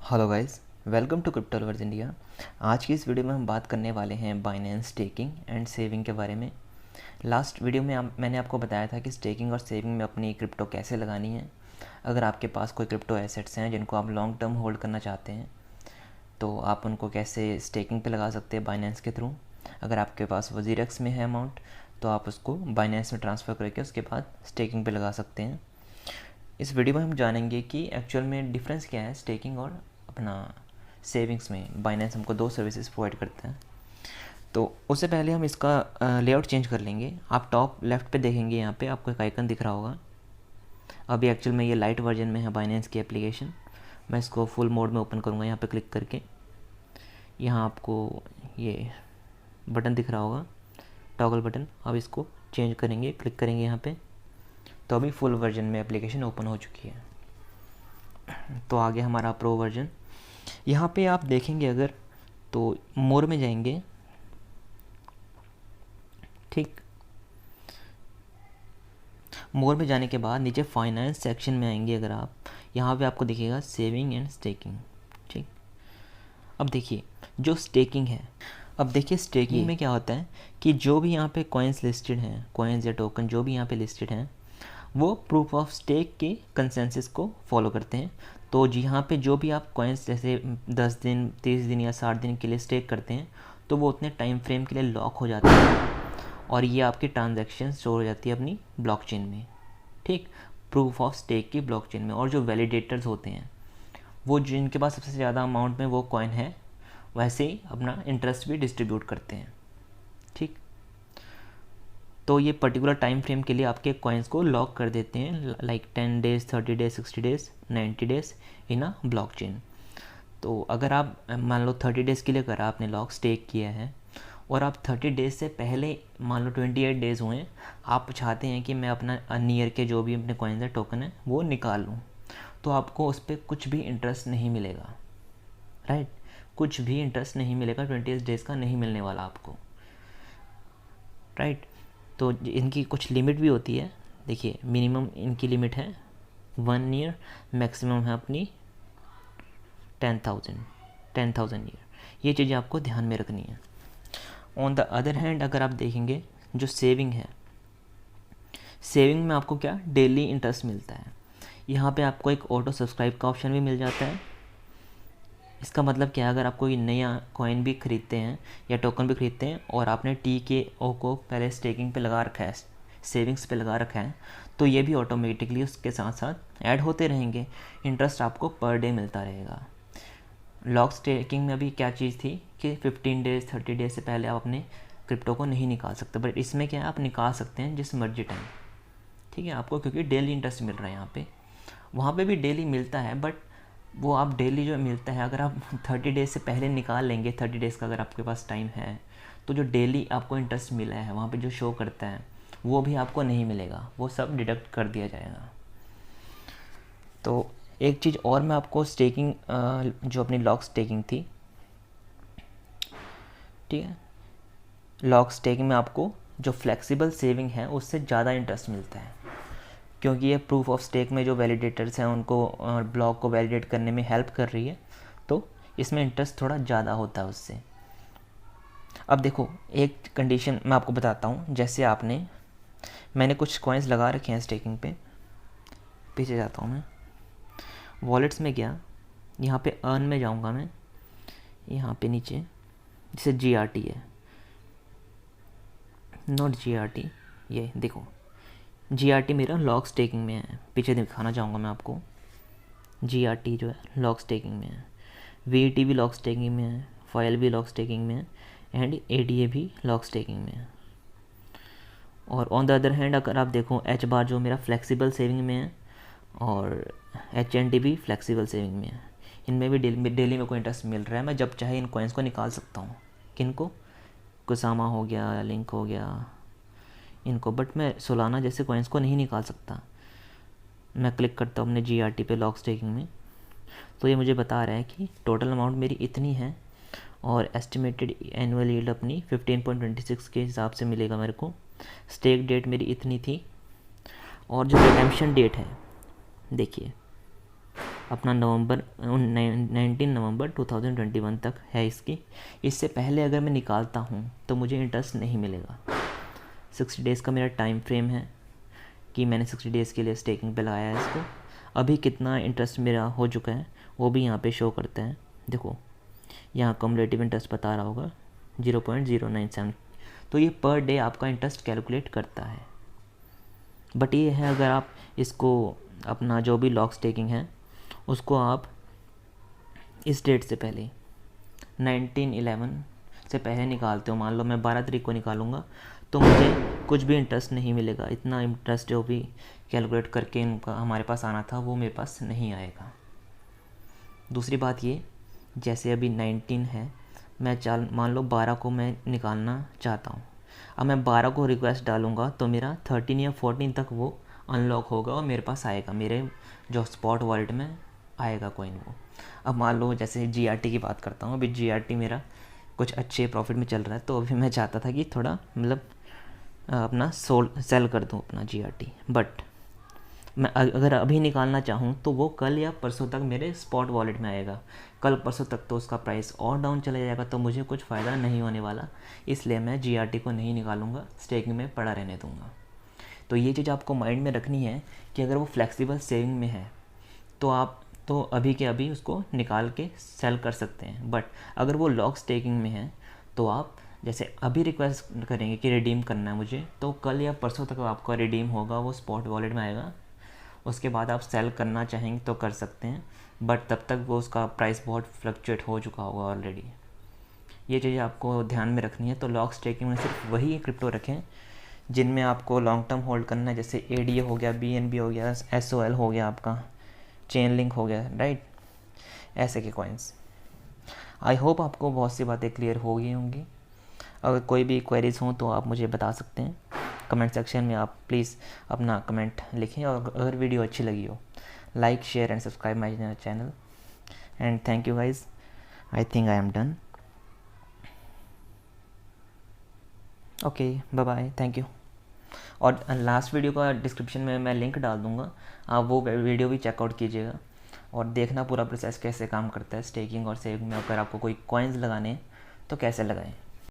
Hello guys, welcome to Crypto Lovers India. आज की इस वीडियो में हम बात करने वाले हैं बाइनेंस स्टेकिंग एंड सेविंग के बारे में। लास्ट वीडियो में मैंने आपको बताया था कि स्टेकिंग और सेविंग में अपनी क्रिप्टो कैसे लगानी है। अगर आपके पास कोई क्रिप्टो एसेट्स हैं जिनको आप लॉन्ग टर्म होल्ड करना चाहते हैं तो आप उनको कैसे स्टेकिंग पे लगा सकते हैं बाइनेंस के थ्रू। अगर आपके पास वजीरेक्स में है अमाउंट तो आप उसको बाइनेंस में ट्रांसफ़र करके उसके बाद स्टेकिंग पे लगा सकते हैं। इस वीडियो में हम जानेंगे कि एक्चुअल में डिफरेंस क्या है स्टेकिंग और अपना सेविंग्स में। बाइनेंस हमको दो सर्विसेज प्रोवाइड करते हैं। तो उससे पहले हम इसका लेआउट चेंज कर लेंगे। आप टॉप लेफ़्ट पे देखेंगे, यहाँ पे आपको एक आइकन दिख रहा होगा। अभी एक्चुअल में ये लाइट वर्जन में है बाइनेंस की एप्लीकेशन। मैं इसको फुल मोड में ओपन करूँगा। यहाँ पे क्लिक करके यहाँ आपको ये बटन दिख रहा होगा, टॉगल बटन। अब इसको चेंज करेंगे, क्लिक करेंगे यहाँ पे, तो अभी फुल वर्जन में एप्लीकेशन ओपन हो चुकी है। तो आगे हमारा प्रो वर्जन। यहाँ पे आप देखेंगे अगर तो मोर में जाएंगे, ठीक। मोर में जाने के बाद नीचे फाइनेंस सेक्शन में आएंगे अगर आप, यहाँ पे आपको दिखेगा सेविंग एंड स्टेकिंग, ठीक। अब देखिए जो स्टेकिंग है, अब देखिए स्टेकिंग में क्या होता है कि जो भी यहाँ पे कॉइन्स लिस्टेड हैं, कॉइन्स या टोकन जो भी यहाँ पे लिस्टेड हैं, वो प्रूफ ऑफ स्टेक के कंसेंसस को फॉलो करते हैं। तो जी यहाँ पे जो भी आप कॉइन्स जैसे 10 दिन, 30 दिन या 60 दिन के लिए स्टेक करते हैं तो वो उतने टाइम फ्रेम के लिए लॉक हो जाते हैं और ये आपकी ट्रांजैक्शन स्टोर हो जाती है अपनी ब्लॉकचेन में, ठीक, प्रूफ ऑफ स्टेक की ब्लॉकचेन में। और जो वैलिडेटर्स होते हैं वो जिनके पास सबसे ज़्यादा अमाउंट में वो कॉइन है, वैसे ही अपना इंटरेस्ट भी डिस्ट्रीब्यूट करते हैं, ठीक। तो ये पर्टिकुलर टाइम फ्रेम के लिए आपके कॉइन्स को लॉक कर देते हैं, like 10 days, 30 days, 60 days, 90 days इन अ ब्लॉकचेन। तो अगर आप मान लो 30 डेज़ के लिए अगर आपने लॉक स्टेक किया है और आप 30 डेज़ से पहले मान लो 28 डेज़ हुए, आप चाहते हैं कि मैं अपना ईयर के जो भी अपने कॉइन्स है, टोकन है, वो निकाल लूँ, तो आपको उस पर कुछ भी इंटरेस्ट नहीं मिलेगा, राइट। कुछ भी इंटरेस्ट नहीं मिलेगा, 28 डेज़ का नहीं मिलने वाला आपको, राइट। तो इनकी कुछ लिमिट भी होती है। देखिए मिनिमम इनकी लिमिट है 1 ईयर, मैक्सिमम है अपनी 10,000 ईयर। ये चीज़ें आपको ध्यान में रखनी है। ऑन द अदर हैंड अगर आप देखेंगे जो सेविंग है, सेविंग में आपको क्या डेली इंटरेस्ट मिलता है। यहाँ पे आपको एक ऑटो सब्सक्राइब का ऑप्शन भी मिल जाता है। इसका मतलब क्या है, अगर आप कोई नया कॉइन भी ख़रीदते हैं या टोकन भी ख़रीदते हैं और आपने TKO को पहले स्टेकिंग पे लगा रखा है, सेविंग्स पे लगा रखा है, तो ये भी ऑटोमेटिकली उसके साथ साथ ऐड होते रहेंगे। इंटरेस्ट आपको पर डे मिलता रहेगा। लॉक स्टेकिंग में अभी क्या चीज़ थी कि 15 डेज़ 30 डेज़ से पहले आप अपने क्रिप्टो को नहीं निकाल सकते, बट इसमें क्या है, आप निकाल सकते हैं जिस मर्जी टाइम, ठीक है आपको, क्योंकि डेली इंटरेस्ट मिल रहा है यहाँ पे। वहाँ पे भी डेली मिलता है, बट वो आप डेली जो मिलता है अगर आप 30 डेज़ से पहले निकाल लेंगे, 30 डेज़ का अगर आपके पास टाइम है, तो जो डेली आपको इंटरेस्ट मिला है वहाँ पे जो शो करता है वो भी आपको नहीं मिलेगा, वो सब डिडक्ट कर दिया जाएगा। तो एक चीज़ और मैं आपको स्टेकिंग जो अपनी लॉक स्टेकिंग थी, ठीक है, लॉक स्टेकिंग में आपको जो फ्लेक्सिबल सेविंग है उससे ज़्यादा इंटरेस्ट मिलता है, क्योंकि ये प्रूफ ऑफ स्टेक में जो वैलिडेटर्स हैं उनको ब्लॉक को वैलिडेट करने में हेल्प कर रही है, तो इसमें इंटरेस्ट थोड़ा ज़्यादा होता है उससे। अब देखो एक कंडीशन मैं आपको बताता हूँ। जैसे मैंने कुछ कॉइन्स लगा रखे हैं स्टेकिंग पे, पीछे जाता हूँ मैं, वॉलेट्स में गया, यहाँ पे अर्न में जाऊँगा मैं, यहाँ पे नीचे जैसे GRT है, नॉट GRT, ये देखो GRT मेरा लॉक स्टेकिंग में है, पीछे दिखाना चाहूँगा मैं आपको। GRT जो है लॉक स्टेकिंग में है, VET भी लॉक स्टेकिंग में है, फाइल भी लॉक स्टेकिंग में है, एंड ADA भी लॉक स्टेकिंग में है। और ऑन द अदर हैंड अगर आप देखो H बार जो मेरा फ्लेक्सिबल सेविंग में है और HND भी फ्लेक्सिबल सेविंग में है। इनमें भी डेली में कोई इंटरेस्ट मिल रहा है। मैं जब चाहे इन कॉइन्स को निकाल सकता हूँ। किनको, कुसामा हो गया, लिंक हो गया, इनको, बट मैं सोलाना जैसे कॉइन्स को नहीं निकाल सकता। मैं क्लिक करता हूँ अपने GRT पे लॉक स्टेकिंग में, तो ये मुझे बता रहा है कि टोटल अमाउंट मेरी इतनी है और एस्टिमेटेड एनुअल यील्ड अपनी 15.26 के हिसाब से मिलेगा मेरे को। स्टेक डेट मेरी इतनी थी और जो रिडेम्पशन डेट है, देखिए अपना 19 नवंबर 2021 तक है इसकी। इससे पहले अगर मैं निकालता हूँ तो मुझे इंटरेस्ट नहीं मिलेगा। 60 डेज़ का मेरा टाइम फ्रेम है कि मैंने 60 डेज़ के लिए स्टेकिंग पे लगाया है इसको। अभी कितना इंटरेस्ट मेरा हो चुका है वो भी यहाँ पे शो करते हैं। देखो यहाँ कम्युलेटिव इंटरेस्ट बता रहा होगा 0.097। तो ये पर डे आपका इंटरेस्ट कैलकुलेट करता है। बट ये है अगर आप इसको अपना जो भी लॉक स्टेकिंग है उसको आप इस डेट से पहले 19/11 से पहले निकालते हो, मान लो मैं 12 तारीख को निकालूंगा, तो मुझे कुछ भी इंटरेस्ट नहीं मिलेगा। इतना इंटरेस्ट जो भी कैलकुलेट करके इनका हमारे पास आना था वो मेरे पास नहीं आएगा। दूसरी बात ये, जैसे अभी 19 है, मैं मान लो 12 को मैं निकालना चाहता हूँ। अब मैं 12 को रिक्वेस्ट डालूँगा तो मेरा 13 या 14 तक वो अनलॉक होगा और मेरे पास आएगा, मेरे जो स्पॉट वॉलेट में आएगा कॉइन वो। अब मान लो जैसे GRT की बात करता हूँ, अभी GRT मेरा कुछ अच्छे प्रॉफिट में चल रहा है, तो अभी मैं चाहता था कि थोड़ा मतलब अपना सेल कर दूँ अपना GRT। बट मैं अगर अभी निकालना चाहूँ तो वो कल या परसों तक मेरे स्पॉट वॉलेट में आएगा। कल परसों तक तो उसका प्राइस और डाउन चला जाएगा, तो मुझे कुछ फ़ायदा नहीं होने वाला। इसलिए मैं GRT को नहीं निकालूंगा, स्टेकिंग में पड़ा रहने दूंगा। तो ये चीज़ आपको माइंड में रखनी है कि अगर वो फ्लेक्सिबल सेविंग में है तो आप तो अभी के अभी उसको निकाल के सेल कर सकते हैं। बट अगर वो लॉक स्टेकिंग में है तो आप जैसे अभी रिक्वेस्ट करेंगे कि रिडीम करना है मुझे, तो कल या परसों तक आपका रिडीम होगा, वो स्पॉट वॉलेट में आएगा। उसके बाद आप सेल करना चाहेंगे तो कर सकते हैं, बट तब तक वो उसका प्राइस बहुत फ्लक्चुएट हो चुका होगा ऑलरेडी। ये चीज़ें आपको ध्यान में रखनी है। तो लॉक स्टेकिंग में सिर्फ वही क्रिप्टो रखें जिनमें आपको लॉन्ग टर्म होल्ड करना है, जैसे ADA हो गया, BNB हो गया, SOL हो गया, आपका चेन लिंक हो गया, राइट, ऐसे के कॉइन्स। आई होप आपको बहुत सी बातें क्लियर हो गई होंगी। अगर कोई भी क्वेरीज हों तो आप मुझे बता सकते हैं कमेंट सेक्शन में। आप प्लीज़ अपना कमेंट लिखें, और अगर वीडियो अच्छी लगी हो like, share and subscribe my channel. And thank you guys, I think I am done. Okay, bye bye, thank you. और लास्ट वीडियो का डिस्क्रिप्शन में मैं लिंक डाल दूँगा, आप वो वीडियो भी चेकआउट कीजिएगा और देखना पूरा प्रोसेस कैसे काम करता है स्टेकिंग और सेविंग में। अगर आपको कोई कॉइन्स लगाने हैं तो कैसे लगाएं।